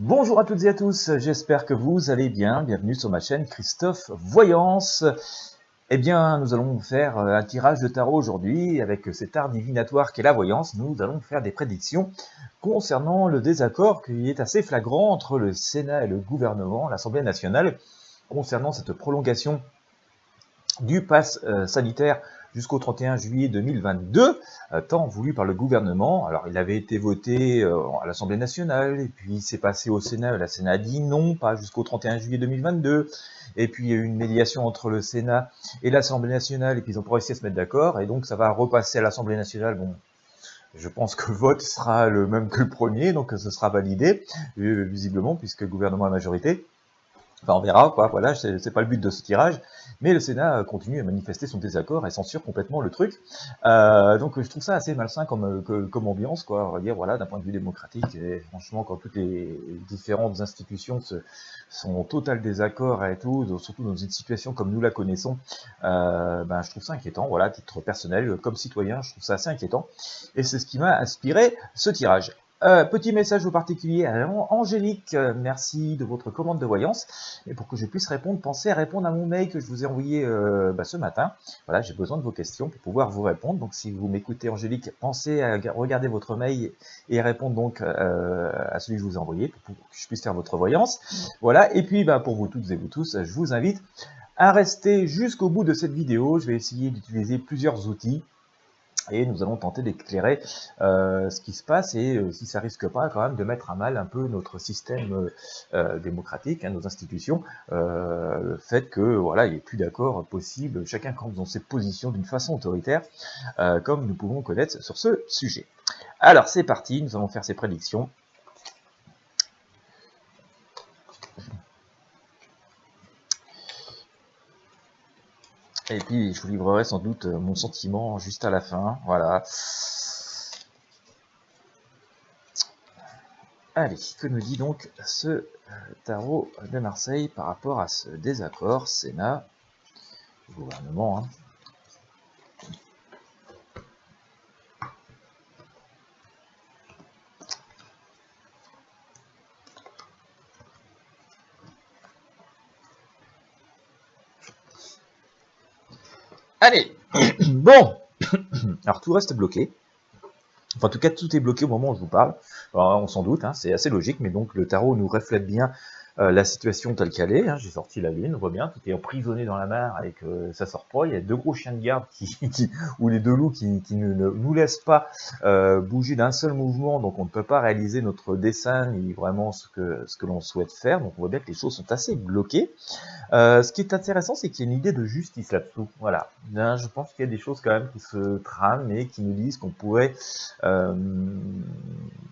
Bonjour à toutes et à tous, j'espère que vous allez bien. Bienvenue sur ma chaîne Christophe Voyance. Eh bien, nous allons faire un tirage de tarot aujourd'hui avec cet art divinatoire qu'est la voyance. Nous allons faire des prédictions concernant le désaccord qui est assez flagrant entre le Sénat et le gouvernement, l'Assemblée nationale, concernant cette prolongation du pass sanitaire jusqu'au 31 juillet 2022, tant voulu par le gouvernement. Alors, il avait été voté à l'Assemblée nationale, et puis c'est passé au Sénat. Le Sénat a dit non, pas jusqu'au 31 juillet 2022. Et puis, il y a eu une médiation entre le Sénat et l'Assemblée nationale, et puis ils ont pas réussi à se mettre d'accord, et donc ça va repasser à l'Assemblée nationale. Bon, je pense que le vote sera le même que le premier, donc ce sera validé, visiblement, puisque le gouvernement a majorité. Enfin, on verra, quoi. Voilà, c'est pas le but de ce tirage. Mais le Sénat continue à manifester son désaccord et censure complètement le truc. Donc, je trouve ça assez malsain comme ambiance, quoi. On va dire, voilà, d'un point de vue démocratique. Et franchement, quand toutes les différentes institutions sont en total désaccord et tout, surtout dans une situation comme nous la connaissons, je trouve ça inquiétant. Voilà, à titre personnel, comme citoyen, je trouve ça assez inquiétant. Et c'est ce qui m'a inspiré ce tirage. Petit message au particulier à Angélique, merci de votre commande de voyance. Et pour que je puisse répondre, pensez à répondre à mon mail que je vous ai envoyé ce matin. Voilà, j'ai besoin de vos questions pour pouvoir vous répondre. Donc si vous m'écoutez Angélique, pensez à regarder votre mail et à répondre donc à celui que je vous ai envoyé pour que je puisse faire votre voyance. Voilà, et puis pour vous toutes et vous tous, je vous invite à rester jusqu'au bout de cette vidéo. Je vais essayer d'utiliser plusieurs outils. Et nous allons tenter d'éclairer ce qui se passe et si ça risque pas quand même de mettre à mal un peu notre système démocratique, nos institutions, le fait que voilà, il n'y ait plus d'accord possible, chacun campe dans ses positions d'une façon autoritaire, comme nous pouvons connaître sur ce sujet. Alors c'est parti, nous allons faire ces prédictions. Et puis je vous livrerai sans doute mon sentiment juste à la fin, voilà. Allez, que nous dit donc ce tarot de Marseille par rapport à ce désaccord Sénat, gouvernement, Allez, bon, alors tout reste bloqué. Enfin, en tout cas, tout est bloqué au moment où je vous parle. Alors, on s'en doute, c'est assez logique, mais donc le tarot nous reflète bien la situation telle qu'elle est. J'ai sorti la lune, on voit bien, tout est emprisonné dans la mare et que ça sort pas. Il y a deux gros chiens de garde ou les deux loups qui ne nous laissent pas bouger d'un seul mouvement, donc on ne peut pas réaliser notre dessin ni vraiment ce que l'on souhaite faire. Donc on voit bien que les choses sont assez bloquées. Ce qui est intéressant, c'est qu'il y a une idée de justice là-dessous. Voilà. Là, je pense qu'il y a des choses quand même qui se trament et qui nous disent qu'on pourrait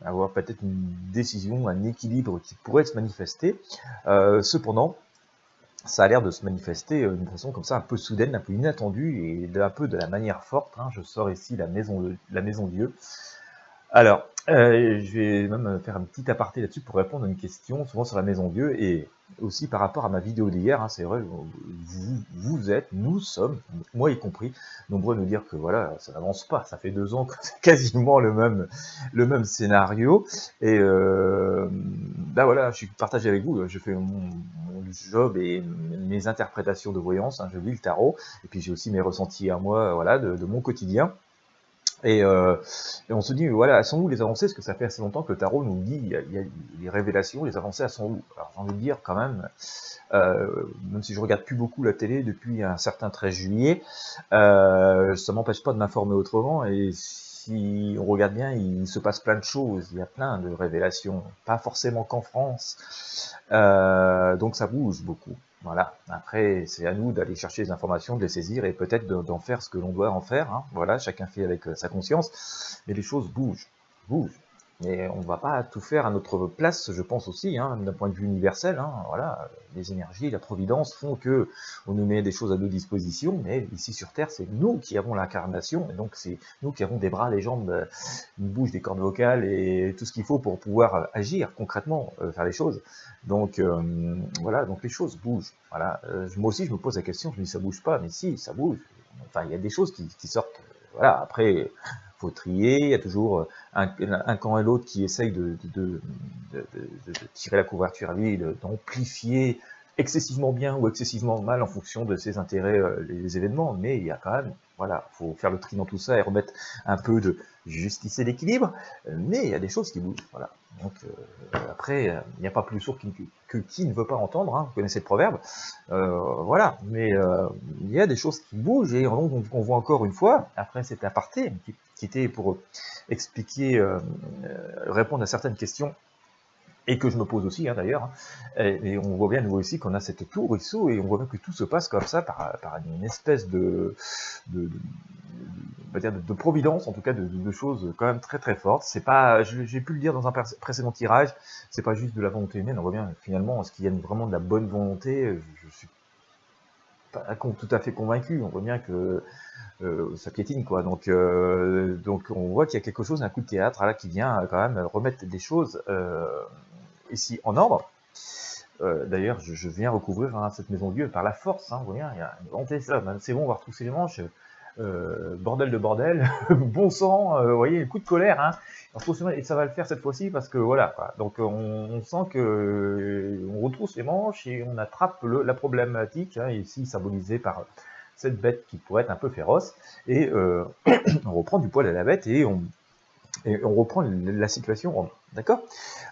avoir peut-être une décision, un équilibre qui pourrait se manifester. Cependant, ça a l'air de se manifester d'une façon comme ça un peu soudaine, un peu inattendue et un peu de la manière forte. Je sors ici la maison Dieu. Alors, je vais même faire un petit aparté là-dessus pour répondre à une question, souvent sur la maison Dieu, et aussi par rapport à ma vidéo d'hier, c'est vrai, vous êtes, nous sommes, moi y compris, nombreux à nous dire que voilà, ça n'avance pas, ça fait 2 ans que c'est quasiment le même scénario, et voilà, je suis partagé avec vous, je fais mon job et mes interprétations de voyance, je lis le tarot, et puis j'ai aussi mes ressentis à moi, voilà, de mon quotidien. Et on se dit, voilà, elles sont où les avancées? Parce que ça fait assez longtemps que le tarot nous dit, il y a les révélations, les avancées, elles sont où? Alors j'ai envie de dire quand même, même si je regarde plus beaucoup la télé depuis un certain 13 juillet, ça m'empêche pas de m'informer autrement, et si on regarde bien, il se passe plein de choses, il y a plein de révélations, pas forcément qu'en France, donc ça bouge beaucoup. Voilà. Après, c'est à nous d'aller chercher les informations, de les saisir et peut-être d'en faire ce que l'on doit en faire. Voilà, chacun fait avec sa conscience, mais les choses bougent. Et on ne va pas tout faire à notre place, je pense aussi, d'un point de vue universel. Voilà, les énergies, la providence font que on nous met des choses à nos dispositions, mais ici sur Terre, c'est nous qui avons l'incarnation, et donc c'est nous qui avons des bras, des jambes, une bouche, des cordes vocales et tout ce qu'il faut pour pouvoir agir concrètement, faire les choses. Donc voilà, donc les choses bougent. Voilà, moi aussi je me pose la question, je me dis ça bouge pas, mais si, ça bouge. Enfin, il y a des choses qui sortent. Voilà, après, faut trier, il y a toujours un camp et l'autre qui essayent de tirer la couverture à vide, d'amplifier excessivement bien ou excessivement mal en fonction de ses intérêts, les événements, mais il y a quand même, voilà, faut faire le tri dans tout ça et remettre un peu de justice et d'équilibre, mais il y a des choses qui bougent, voilà. Donc après, il n'y a pas plus sourd que qui ne veut pas entendre, hein, vous connaissez le proverbe, voilà, mais il y a des choses qui bougent, et donc on voit encore une fois, après cet aparté, qui était pour expliquer, répondre à certaines questions, et que je me pose aussi, hein, d'ailleurs, hein. Et on voit bien, nous aussi, qu'on a cette tour ruisseau, et on voit bien que tout se passe comme ça, par une espèce on va dire de providence, en tout cas de choses quand même très très fortes. C'est pas, j'ai pu le dire dans un précédent tirage, c'est pas juste de la volonté humaine, on voit bien, finalement, est-ce qu'il y a vraiment de la bonne volonté, je suis pas tout à fait convaincu, on voit bien que ça piétine, quoi. Donc on voit qu'il y a quelque chose, un coup de théâtre là qui vient quand même remettre des choses ici en ordre. D'ailleurs, je viens recouvrir cette maison de Dieu par la force, hein, vous voyez, il y a une volonté, ça, c'est bon, on va retrousser les manches, bordel de bordel, bon sang, vous voyez, coup de colère, hein, et ça va le faire cette fois-ci, parce que voilà, quoi. Donc on sent que on retrousse les manches et on attrape la problématique, hein, ici symbolisée par cette bête qui pourrait être un peu féroce, et on reprend du poil à la bête, et on reprend la situation, d'accord.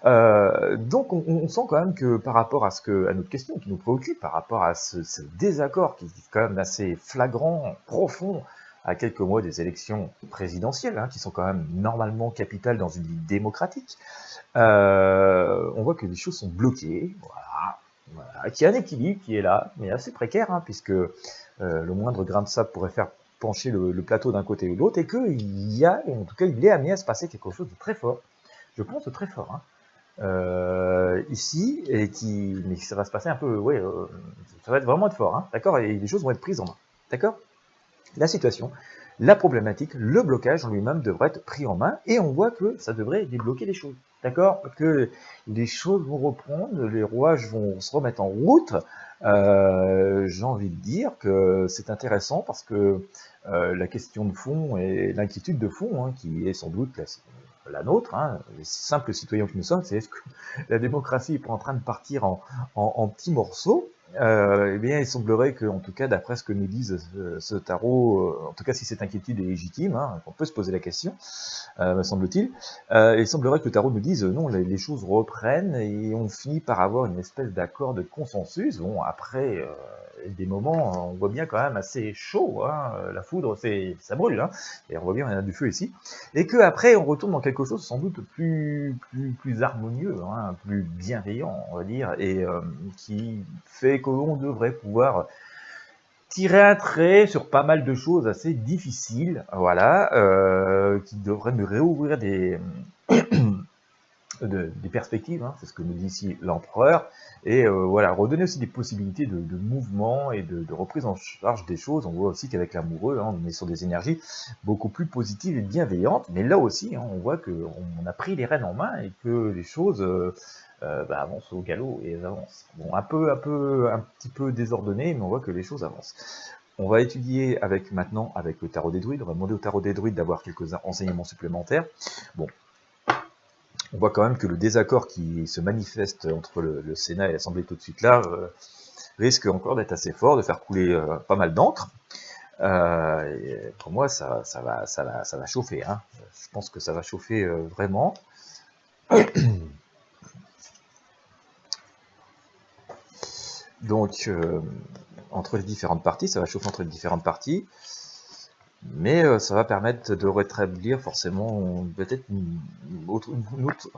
Donc on sent quand même que par rapport à notre question qui nous préoccupe, par rapport à ce désaccord qui est quand même assez flagrant, profond, à quelques mois des élections présidentielles, hein, qui sont quand même normalement capitales dans une vie démocratique, on voit que les choses sont bloquées, voilà, qu'il y a un équilibre qui est là, mais assez précaire, hein, puisque le moindre grain de sable pourrait faire pencher le plateau d'un côté ou de l'autre, et qu'il y a, en tout cas, il est amené à se passer quelque chose de très fort, je pense de très fort, hein, ici, mais ça va se passer un peu, ouais, ça va être vraiment fort, hein, d'accord, et les choses vont être prises en main, d'accord. La situation, la problématique, le blocage en lui-même devrait être pris en main, et on voit que ça devrait débloquer les choses, d'accord, que les choses vont reprendre, les rouages vont se remettre en route. J'ai envie de dire que c'est intéressant parce que la question de fond et l'inquiétude de fond, hein, qui est sans doute la nôtre, hein, les simples citoyens que nous sommes, c'est est-ce que la démocratie est pas en train de partir en petits morceaux. Eh bien, il semblerait que, en tout cas, d'après ce que nous disent ce tarot, en tout cas si cette inquiétude est légitime, hein, on peut se poser la question, me semble-t-il, il semblerait que le tarot nous dise non, les choses reprennent et on finit par avoir une espèce d'accord de consensus. Bon, après des moments, on voit bien quand même assez chaud, hein, la foudre, ça brûle, hein, et on voit bien il y a du feu ici, et que après on retourne dans quelque chose sans doute plus harmonieux, hein, plus bienveillant, on va dire, et qui fait qu'on devrait pouvoir tirer un trait sur pas mal de choses assez difficiles, voilà, qui devraient nous réouvrir des perspectives, hein, c'est ce que nous dit ici l'empereur, et voilà, redonner aussi des possibilités de mouvement et de reprise en charge des choses. On voit aussi qu'avec l'amoureux, hein, on est sur des énergies beaucoup plus positives et bienveillantes, mais là aussi, hein, on voit qu'on a pris les rênes en main et que les choses avancent au galop, et elles avancent. Bon, un petit peu désordonné, mais on voit que les choses avancent. On va étudier maintenant avec le tarot des druides. On va demander au tarot des druides d'avoir quelques renseignements supplémentaires. Bon, on voit quand même que le désaccord qui se manifeste entre le Sénat et l'Assemblée tout de suite là risque encore d'être assez fort, de faire couler pas mal d'encre. Pour moi, ça va chauffer, hein. Je pense que ça va chauffer vraiment. Donc, entre les différentes parties, ça va chauffer entre les différentes parties. Mais ça va permettre de rétablir forcément peut-être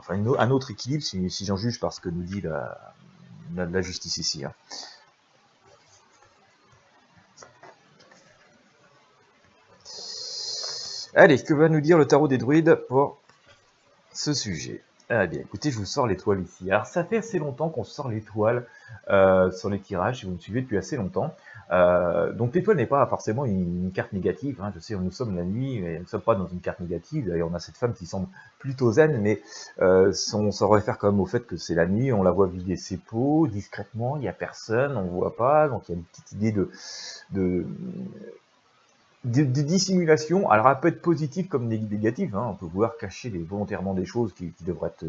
un autre équilibre, si j'en juge par ce que nous dit la justice ici, hein. Allez, que va nous dire le tarot des druides pour ce sujet? Ah bien, écoutez, je vous sors l'étoile ici. Alors, ça fait assez longtemps qu'on sort l'étoile sur les tirages, si vous me suivez depuis assez longtemps. Donc, l'étoile n'est pas forcément une carte négative, hein. Je sais, nous sommes la nuit, mais nous ne sommes pas dans une carte négative. D'ailleurs, on a cette femme qui semble plutôt zen, mais on s'en réfère quand même au fait que c'est la nuit, on la voit vider ses pots discrètement, il n'y a personne, on ne voit pas, donc il y a une petite idée de dissimulation, alors elle peut être positive comme négative, hein, on peut vouloir cacher volontairement des choses qui devraient être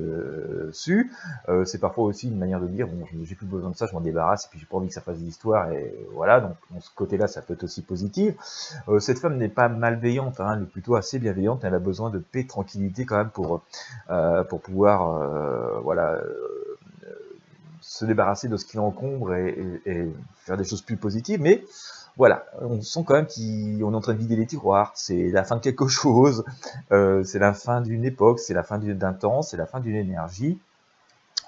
sues, c'est parfois aussi une manière de dire, bon, j'ai plus besoin de ça, je m'en débarrasse, et puis j'ai pas envie que ça fasse d'histoire, et voilà, donc de ce côté-là, ça peut être aussi positif. Cette femme n'est pas malveillante, hein, elle est plutôt assez bienveillante, elle a besoin de paix, de tranquillité quand même pour pouvoir, voilà, se débarrasser de ce qui l'encombre et faire des choses plus positives, mais voilà, on sent quand même qu'on est en train de vider les tiroirs, c'est la fin de quelque chose, c'est la fin d'une époque, c'est la fin d'un temps, c'est la fin d'une énergie.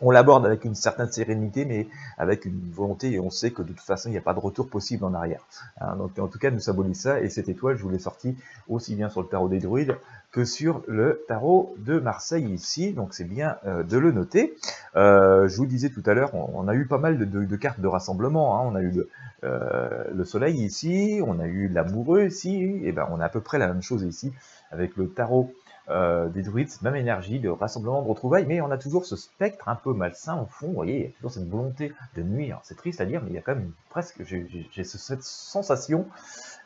On l'aborde avec une certaine sérénité, mais avec une volonté, et on sait que de toute façon, il n'y a pas de retour possible en arrière. Hein, donc, en tout cas, nous symbolise ça, et cette étoile, je vous l'ai sortie aussi bien sur le tarot des druides que sur le tarot de Marseille ici, donc c'est bien de le noter. Je vous le disais tout à l'heure, on a eu pas mal de cartes de rassemblement, hein. On a eu le soleil ici, on a eu l'amoureux ici, et ben on a à peu près la même chose ici, avec le tarot des druides, cette même énergie de rassemblement, de retrouvailles, mais on a toujours ce spectre un peu malsain au fond, vous voyez, il y a toujours cette volonté de nuire. C'est triste à dire, mais il y a quand même presque, j'ai cette sensation,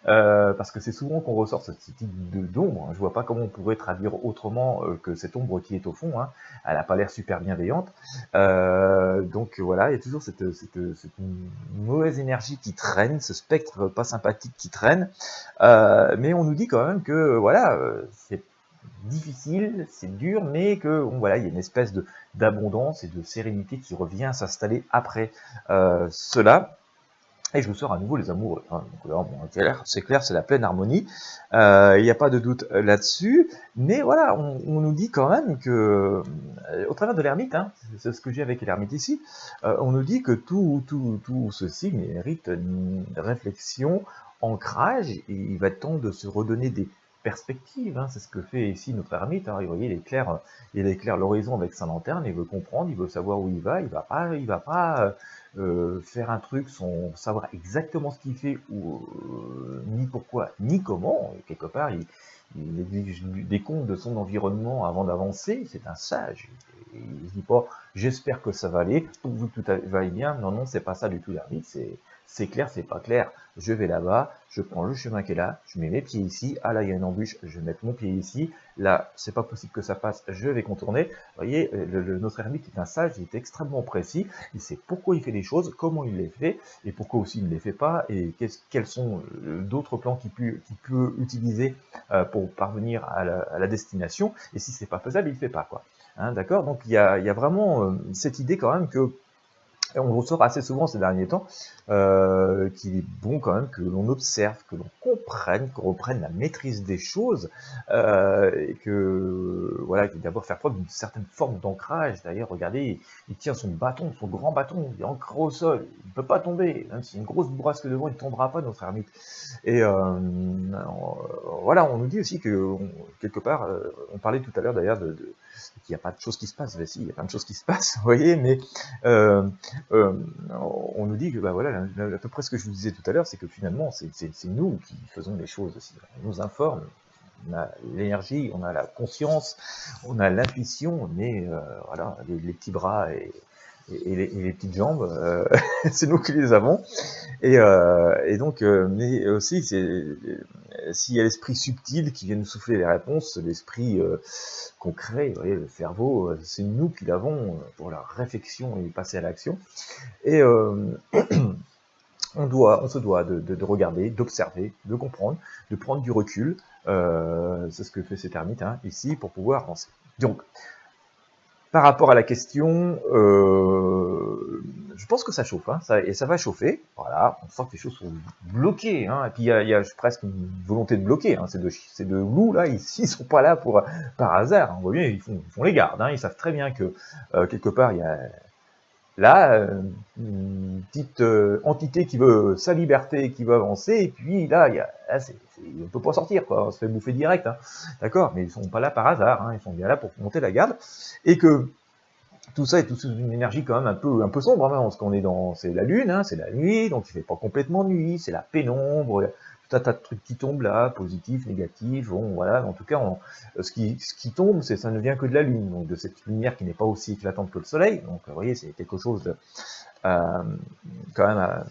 parce que c'est souvent qu'on ressort ce type d'ombre, hein. Je vois pas comment on pourrait traduire autrement que cette ombre qui est au fond, hein. Elle n'a pas l'air super bienveillante, donc voilà, il y a toujours cette mauvaise énergie qui traîne, ce spectre pas sympathique qui traîne, mais on nous dit quand même que voilà, c'est difficile, c'est dur, mais que voilà, il y a une espèce d'abondance et de sérénité qui revient s'installer après cela. Et je vous sors à nouveau les amoureux. Hein. Donc là, bon, c'est clair, c'est la pleine harmonie. Il n'y a pas de doute là-dessus. Mais voilà, on nous dit quand même que, au travers de l'ermite, hein, c'est ce que j'ai avec l'ermite ici, on nous dit que tout ceci mérite une réflexion, ancrage, et il va être temps de se redonner des perspectives. Hein. C'est ce que fait ici notre ermite. Hein. Vous voyez, il éclaire l'horizon avec sa lanterne, il veut comprendre, il veut savoir où il va pas faire un truc sans savoir exactement ce qu'il fait, ou ni pourquoi, ni comment. Et quelque part, il exige des comptes de son environnement avant d'avancer. C'est un sage. Et il ne dit pas j'espère que ça va aller, pourvu que tout va bien. Non, non, c'est pas ça du tout l'ermite. C'est clair, c'est pas clair. Je vais là-bas, je prends le chemin qui est là, je mets mes pieds ici. Ah là, il y a une embûche, je vais mettre mon pied ici. Là, c'est pas possible que ça passe, je vais contourner. Vous voyez, notre ermite est un sage, il est extrêmement précis. Il sait pourquoi il fait les choses, comment il les fait, et pourquoi aussi il ne les fait pas, et quels sont d'autres plans qu'il peut utiliser pour parvenir à la destination. Et si c'est pas faisable, il ne fait pas, quoi. Hein, d'accord. Donc il y a vraiment cette idée quand même que on ressort assez souvent ces derniers temps, qu'il est bon quand même que l'on observe, que l'on comprenne, qu'on reprenne la maîtrise des choses, et que voilà, d'abord faire preuve d'une certaine forme d'ancrage. D'ailleurs, regardez, il tient son bâton, son grand bâton, il est ancré au sol, il ne peut pas tomber, même s'il y a une grosse bourrasque devant, il ne tombera pas, notre ermite. Et voilà, on nous dit aussi que, quelque part, on parlait tout à l'heure d'ailleurs qu'il n'y a pas de choses qui se passent. Ben, si, il y a plein de choses qui se passent, vous voyez, mais euh, on nous dit que, bah voilà, à peu près ce que je vous disais tout à l'heure, c'est que finalement, c'est nous qui faisons les choses aussi. On nous informe, on a l'énergie, on a la conscience, on a l'intuition, mais voilà, les petits bras et les petites jambes, c'est nous qui les avons. Et donc, mais aussi, s'il y a l'esprit subtil qui vient nous souffler les réponses, l'esprit concret, vous voyez, le cerveau, c'est nous qui l'avons pour la réflexion et passer à l'action. Et on se doit de regarder, d'observer, de comprendre, de prendre du recul. C'est ce que fait cet ermite, hein, ici, pour pouvoir avancer. Donc, par rapport à la question, je pense que ça chauffe, hein, et ça va chauffer. Voilà, on sent que les choses sont bloquées, hein, et puis il y a presque une volonté de bloquer. Hein, ces deux loups là, ici, ils sont pas là par hasard. Hein, vous voyez, ils font les gardes. Hein, ils savent très bien que quelque part il y a là une petite entité qui veut sa liberté, qui veut avancer, et puis là, on ne peut pas sortir, quoi. On se fait bouffer direct, hein. D'accord, mais ils sont pas là par hasard, hein, ils sont bien là pour monter la garde, et que tout ça est toute une énergie quand même un peu sombre, hein, parce qu'on est c'est la lune, hein, c'est la nuit, donc il fait pas complètement nuit, c'est la pénombre, tout un tas de trucs qui tombent là, positifs, négatifs, bon voilà, en tout cas, ce qui tombe, ça ne vient que de la lune, donc de cette lumière qui n'est pas aussi éclatante que le soleil, donc vous voyez, c'est quelque chose de quand même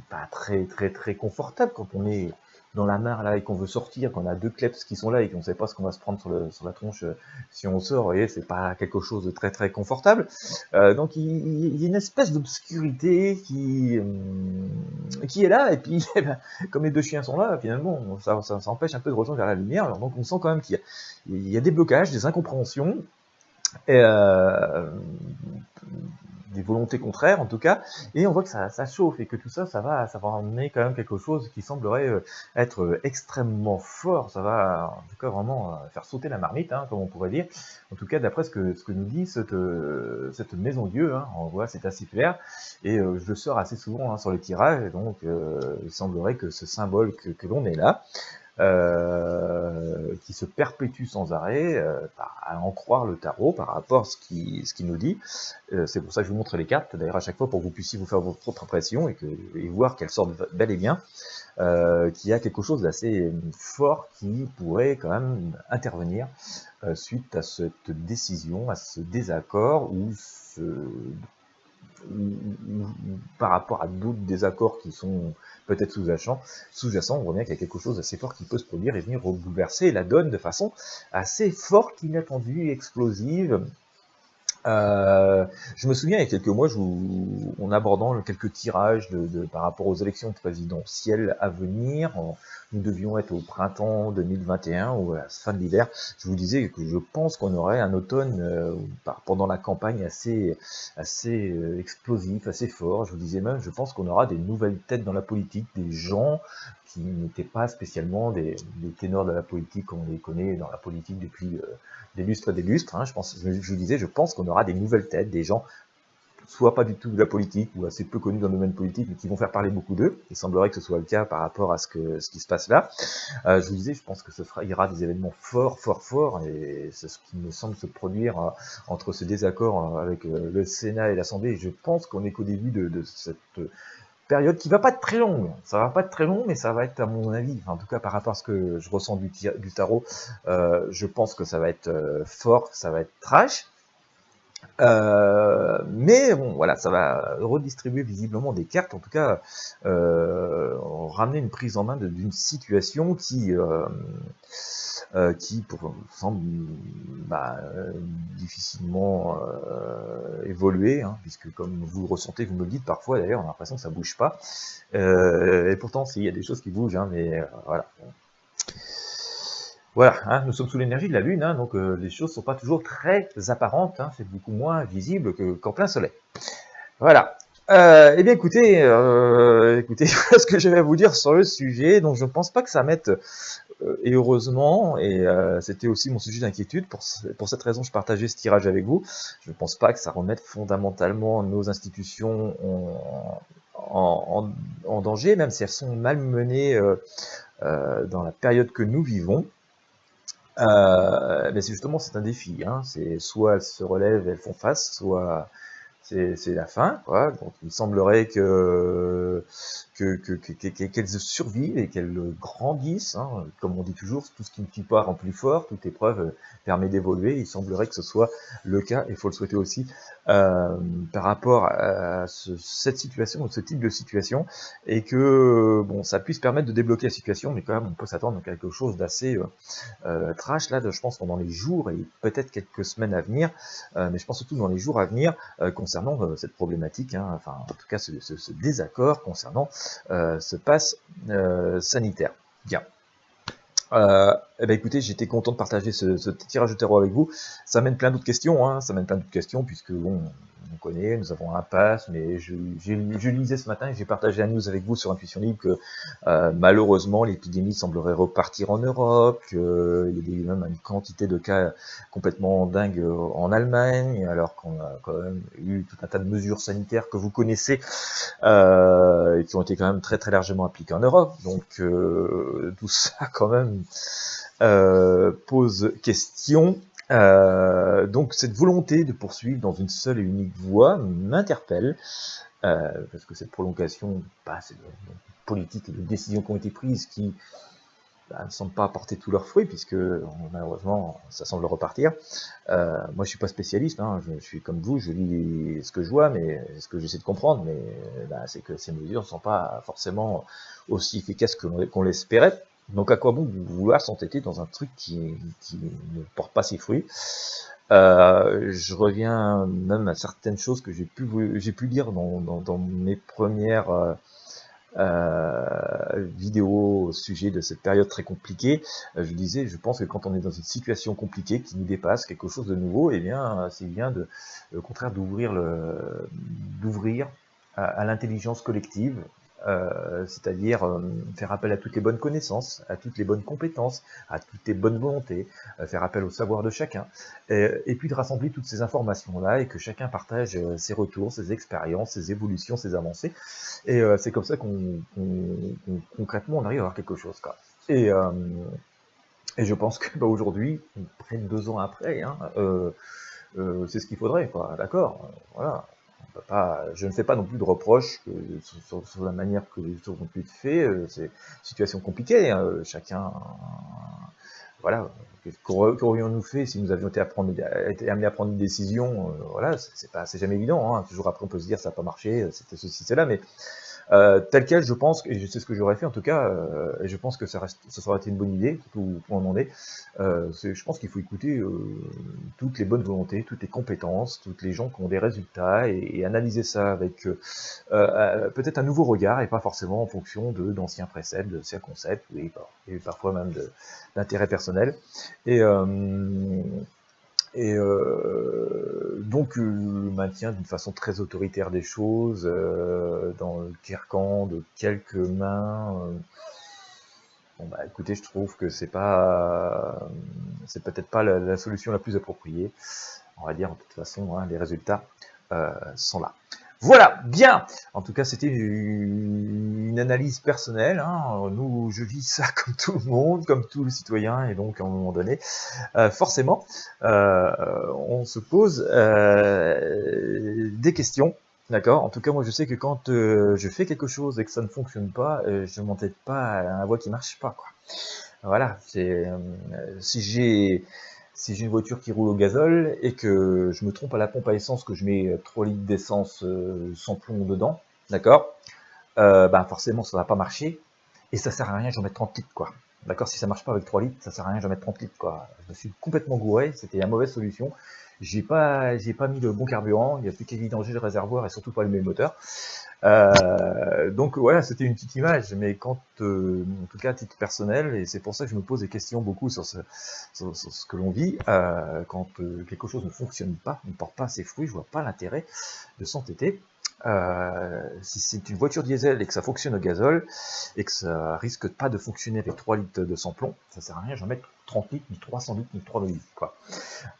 pas très confortable quand on est dans la mare là et qu'on veut sortir, qu'on a deux kleps qui sont là et qu'on ne sait pas ce qu'on va se prendre sur la tronche si on sort, vous voyez, c'est pas quelque chose de très très confortable. Donc il y a une espèce d'obscurité qui est là, et puis eh ben, comme les deux chiens sont là, finalement, ça empêche un peu de rejoindre vers la lumière. Alors donc on sent quand même qu'il y a des blocages, des incompréhensions, et, des volontés contraires en tout cas, et on voit que ça chauffe et que tout ça, ça va emmener quand même quelque chose qui semblerait être extrêmement fort. Ça va en tout cas vraiment faire sauter la marmite, hein, comme on pourrait dire. En tout cas, d'après ce que nous dit cette maison Dieu, hein, on voit, c'est assez clair. Et je le sors assez souvent hein, sur les tirages, et donc il semblerait que ce symbole que l'on est là, qui se perpétue sans arrêt, à en croire le tarot par rapport à ce qu'il nous dit. C'est pour ça que je vous montre les cartes, d'ailleurs à chaque fois pour que vous puissiez vous faire votre propre impression et voir qu'elles sortent bel et bien, qu'il y a quelque chose d'assez fort qui pourrait quand même intervenir suite à cette décision, à ce désaccord ou par rapport à d'autres désaccords qui sont peut-être sous-jacents, on voit bien qu'il y a quelque chose d'assez fort qui peut se produire et venir bouleverser la donne de façon assez forte, inattendue, explosive. Je me souviens il y a quelques mois, en abordant quelques tirages par rapport aux élections présidentielles à venir, nous devions être au printemps 2021 ou à la fin de l'hiver. Je vous disais que je pense qu'on aurait un automne pendant la campagne assez explosif, assez fort. Je vous disais même, je pense qu'on aura des nouvelles têtes dans la politique, des gens qui n'étaient pas spécialement des ténors de la politique comme on les connaît dans la politique depuis des lustres et des lustres. Hein. Je vous disais, je pense qu'on aura des nouvelles têtes, des gens soit pas du tout de la politique ou assez peu connus dans le domaine politique, mais qui vont faire parler beaucoup d'eux. Il semblerait que ce soit le cas par rapport à ce qui se passe là. Je vous disais, je pense que il y aura des événements forts, et c'est ce qui me semble se produire entre ce désaccord avec le Sénat et l'Assemblée. Je pense qu'on est qu'au début de cette période qui va pas être très longue. Ça va pas être très long, mais ça va être, à mon avis, en tout cas par rapport à ce que je ressens du tarot, je pense que ça va être fort, que ça va être trash. Mais bon, voilà, ça va redistribuer visiblement des cartes, en tout cas, ramener une prise en main d'une situation qui semble difficilement évoluer, hein, puisque comme vous le ressentez, vous me le dites parfois, d'ailleurs, on a l'impression que ça bouge pas. Et pourtant, il y a des choses qui bougent, hein, mais voilà. Voilà, hein, nous sommes sous l'énergie de la Lune, hein, donc les choses ne sont pas toujours très apparentes, hein, c'est beaucoup moins visible qu'en plein soleil. Voilà. Eh bien, écoutez, voilà ce que je vais vous dire sur le sujet. Donc, je ne pense pas que ça mette, et heureusement, et c'était aussi mon sujet d'inquiétude. Pour cette raison, je partageais ce tirage avec vous. Je ne pense pas que ça remette fondamentalement nos institutions en danger, même si elles sont malmenées dans la période que nous vivons. Mais justement, c'est un défi. Hein. C'est soit elles se relèvent, elles font face, soit c'est la fin, quoi. Donc il semblerait qu'elles survivent et qu'elles grandissent, hein. Comme on dit toujours, tout ce qui ne tue pas rend plus fort, toute épreuve permet d'évoluer. Il semblerait que ce soit le cas, et il faut le souhaiter aussi, par rapport à cette situation, ou ce type de situation, et que bon, ça puisse permettre de débloquer la situation, mais quand même on peut s'attendre à quelque chose d'assez trash là, je pense, pendant les jours et peut-être quelques semaines à venir, mais je pense surtout dans les jours à venir, concernant cette problématique, hein, enfin en tout cas ce désaccord concernant ce pass sanitaire. Bien. Eh ben écoutez, j'étais content de partager ce tirage de tarot avec vous. Ça mène plein d'autres questions, hein, puisque bon, on connaît, nous avons un pass, mais je lisais ce matin et j'ai partagé la news avec vous sur Intuition Libre que malheureusement l'épidémie semblerait repartir en Europe, qu'il y a même une quantité de cas complètement dingue en Allemagne, alors qu'on a quand même eu tout un tas de mesures sanitaires que vous connaissez, et qui ont été quand même très très largement appliquées en Europe. Donc tout ça quand même pose question. Donc cette volonté de poursuivre dans une seule et unique voie m'interpelle, parce que cette prolongation, c'est de politique et de décisions qui ont été prises qui ne semblent pas apporter tous leurs fruits, puisque malheureusement, ça semble repartir. Moi, je suis pas spécialiste, hein, je suis comme vous, je lis ce que je vois, mais ce que j'essaie de comprendre, mais c'est que ces mesures ne sont pas forcément aussi efficaces qu'on l'espérait. Donc, à quoi bon vouloir s'entêter dans un truc qui ne porte pas ses fruits? Je reviens même à certaines choses que j'ai pu lire dans mes premières vidéo au sujet de cette période très compliquée. Je disais, je pense que quand on est dans une situation compliquée qui nous dépasse, quelque chose de nouveau, eh bien, c'est bien au contraire d'ouvrir à l'intelligence collective, c'est-à-dire faire appel à toutes les bonnes connaissances, à toutes les bonnes compétences, à toutes les bonnes volontés, faire appel au savoir de chacun, et puis de rassembler toutes ces informations-là et que chacun partage ses retours, ses expériences, ses évolutions, ses avancées. Et c'est comme ça concrètement on arrive à avoir quelque chose, quoi. Et je pense que aujourd'hui, près de 2 ans après, hein, c'est ce qu'il faudrait, quoi. D'accord, voilà. On peut pas, je ne fais pas non plus de reproches sur la manière que les choses ont pu être faites. C'est une situation compliquée. Hein, chacun, voilà. Qu'aurions-nous fait si nous avions été amenés à prendre une décision? Voilà, c'est jamais évident. Hein. Toujours après, on peut se dire ça n'a pas marché, c'était ceci, cela, mais tel quel, je pense, et je sais ce que j'aurais fait en tout cas, et je pense que ça aurait été une bonne idée, tout pour en demander. Je pense qu'il faut écouter toutes les bonnes volontés, toutes les compétences, toutes les gens qui ont des résultats, et analyser ça avec peut-être un nouveau regard, et pas forcément en fonction d'anciens préceptes, d'anciens concepts, et parfois même d'intérêts personnels. Donc, le maintien d'une façon très autoritaire des choses, dans le carcan de quelques mains. Bon, bah, écoutez, je trouve que c'est peut-être pas la solution la plus appropriée. On va dire, de toute façon, hein, les résultats sont là. Voilà, bien. En tout cas, c'était une analyse personnelle. Hein. Je vis ça comme tout le monde, comme tous les citoyens, et donc à un moment donné, forcément, on se pose des questions. D'accord. En tout cas, moi, je sais que quand je fais quelque chose et que ça ne fonctionne pas, je m'entête pas à la voie qui marche pas, quoi. Voilà. Si j'ai une voiture qui roule au gazole et que je me trompe à la pompe à essence, que je mets 3 litres d'essence sans plomb dedans, d'accord, forcément ça va pas marcher, et ça sert à rien, j'en mets 30 litres, quoi. D'accord, si ça marche pas avec 3 litres, ça sert à rien, j'en mets 30 litres, quoi. Je me suis complètement gouré, c'était la mauvaise solution. J'ai pas mis le bon carburant, il n'y a plus qu'à vidanger le réservoir et surtout pas allumer le moteur. Donc voilà, c'était une petite image, mais en tout cas à titre personnel, et c'est pour ça que je me pose des questions beaucoup sur ce que l'on vit, quand quelque chose ne fonctionne pas, ne porte pas ses fruits, je vois pas l'intérêt de s'entêter. Si c'est une voiture diesel et que ça fonctionne au gazole, et que ça risque pas de fonctionner avec 3 litres de sans-plomb, ça sert à rien, j'en mets 30 litres, ni 300 litres, ni 3 litres, quoi.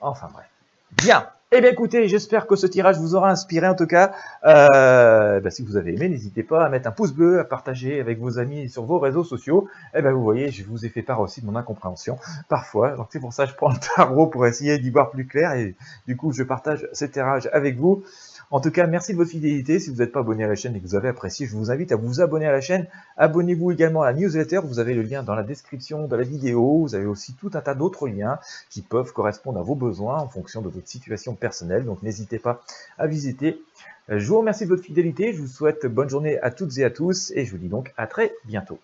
Enfin bref. Bien. Eh bien écoutez, j'espère que ce tirage vous aura inspiré en tout cas. Si vous avez aimé, n'hésitez pas à mettre un pouce bleu, à partager avec vos amis sur vos réseaux sociaux. Vous voyez, je vous ai fait part aussi de mon incompréhension parfois. Donc c'est pour ça que je prends le tarot pour essayer d'y voir plus clair, et du coup je partage ce tirage avec vous. En tout cas, merci de votre fidélité. Si vous n'êtes pas abonné à la chaîne et que vous avez apprécié, je vous invite à vous abonner à la chaîne. Abonnez-vous également à la newsletter. Vous avez le lien dans la description de la vidéo. Vous avez aussi tout un tas d'autres liens qui peuvent correspondre à vos besoins en fonction de votre situation personnelle. Donc n'hésitez pas à visiter. Je vous remercie de votre fidélité. Je vous souhaite bonne journée à toutes et à tous. Et je vous dis donc à très bientôt.